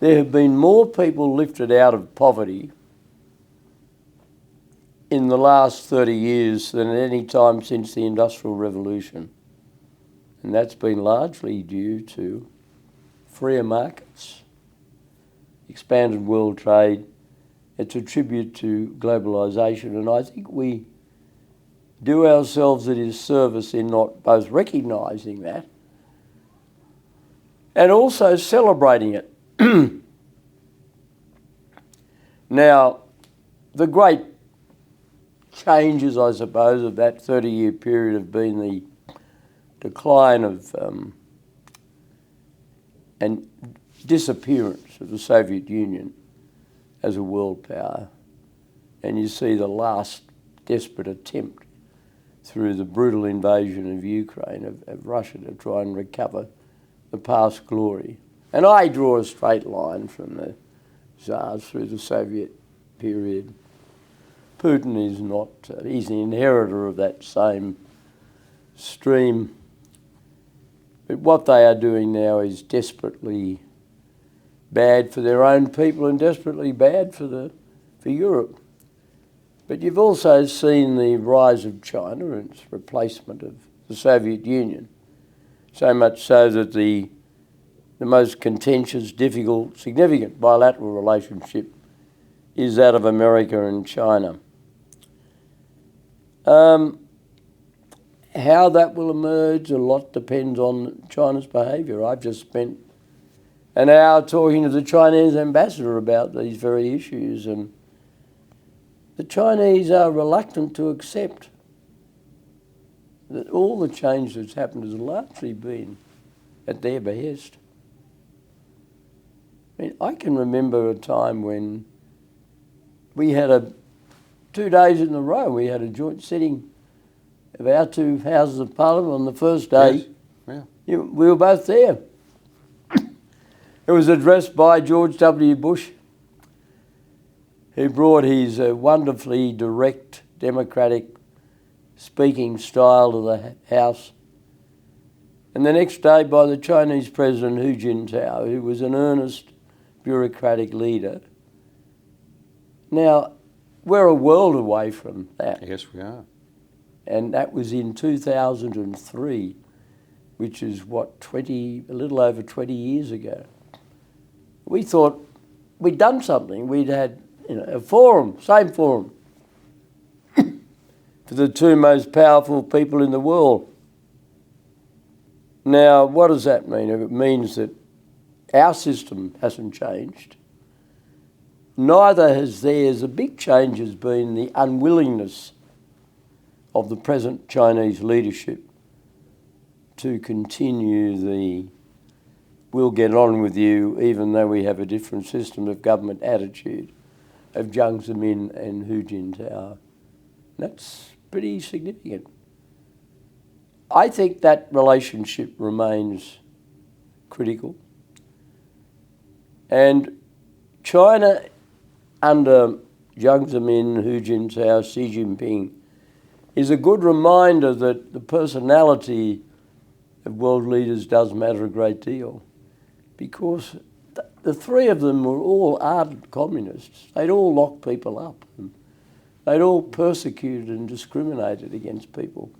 there have been more people lifted out of poverty in the last 30 years than at any time since the Industrial Revolution. And that's been largely due to freer markets, expanded world trade. It's a tribute to globalisation, and I think we do ourselves a disservice in not both recognising that and also celebrating it. Now, the great changes, I suppose, of that 30-year period have been the decline of and disappearance of the Soviet Union as a world power. And you see the last desperate attempt through the brutal invasion of Ukraine, of Russia, to try and recover the past glory. And I draw a straight line from the Tsars through the Soviet period. Putin is not, he's the inheritor of that same stream. But what they are doing now is desperately bad for their own people and desperately bad for Europe. But you've also seen the rise of China and its replacement of the Soviet Union. So much so that the most contentious, difficult, significant bilateral relationship is that of America and China. How that will emerge, a lot depends on China's behaviour. I've just spent an hour talking to the Chinese ambassador about these very issues, and the Chinese are reluctant to accept that all the change that's happened has largely been at their behest. I mean, I can remember a time when we had 2 days in a row, we had a joint sitting of our two houses of parliament on the first day. Yes. Yeah. We were both there. It was addressed by George W. Bush, who brought his wonderfully direct, democratic speaking style to the House. And the next day by the Chinese President Hu Jintao, who was an earnest bureaucratic leader. Now, we're a world away from that. Yes, we are. And that was in 2003, which is a little over 20 years ago. We thought we'd done something. We'd had a forum, same forum, for the two most powerful people in the world. Now, what does that mean? It means that our system hasn't changed. Neither has theirs. A big change has been the unwillingness of the present Chinese leadership to continue the we'll get on with you even though we have a different system of government attitude of Jiang Zemin and Hu Jintao. That's pretty significant. I think that relationship remains critical. And China under Jiang Zemin, Hu Jintao, Xi Jinping is a good reminder that the personality of world leaders does matter a great deal, because the three of them were all ardent communists. They'd all locked people up. And they'd all persecuted and discriminated against people.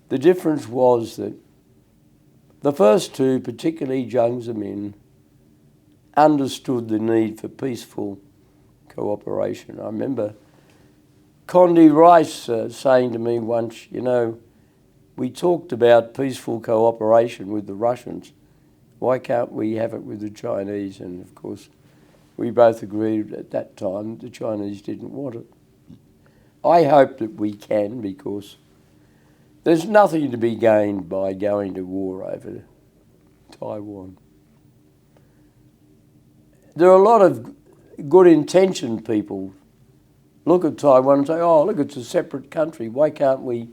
The difference was that the first two, particularly Jiang Zemin, understood the need for peaceful cooperation. I remember Condi Rice saying to me once, we talked about peaceful cooperation with the Russians. Why can't we have it with the Chinese? And of course, we both agreed at that time the Chinese didn't want it. I hope that we can, because there's nothing to be gained by going to war over Taiwan. There are a lot of good-intentioned people look at Taiwan and say, oh, look, it's a separate country. Why can't we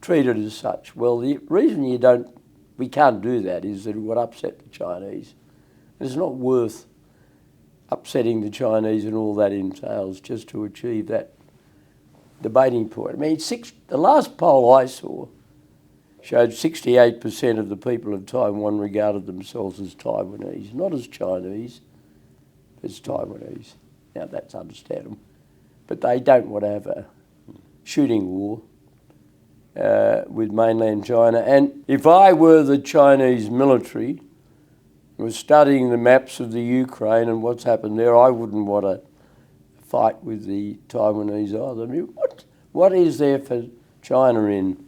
treat it as such? Well, the reason we can't do that is that it would upset the Chinese. It's not worth upsetting the Chinese and all that entails just to achieve that debating point. I mean, the last poll I saw showed 68% of the people of Taiwan regarded themselves as Taiwanese, not as Chinese. as Taiwanese. Now that's understandable. But they don't want to have a shooting war with mainland China. And if I were the Chinese military, was studying the maps of the Ukraine and what's happened there, I wouldn't want to fight with the Taiwanese either. I mean, what is there for China in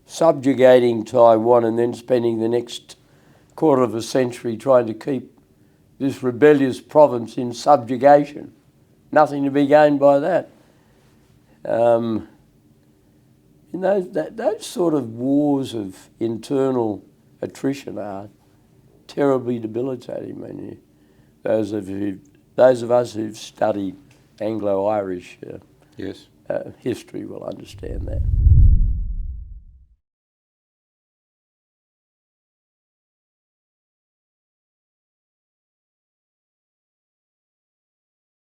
subjugating Taiwan and then spending the next quarter of a century trying to keep this rebellious province in subjugation? Nothing to be gained by that. Those sort of wars of internal attrition are terribly debilitating. I mean, those of us who've studied Anglo-Irish yes. History will understand that.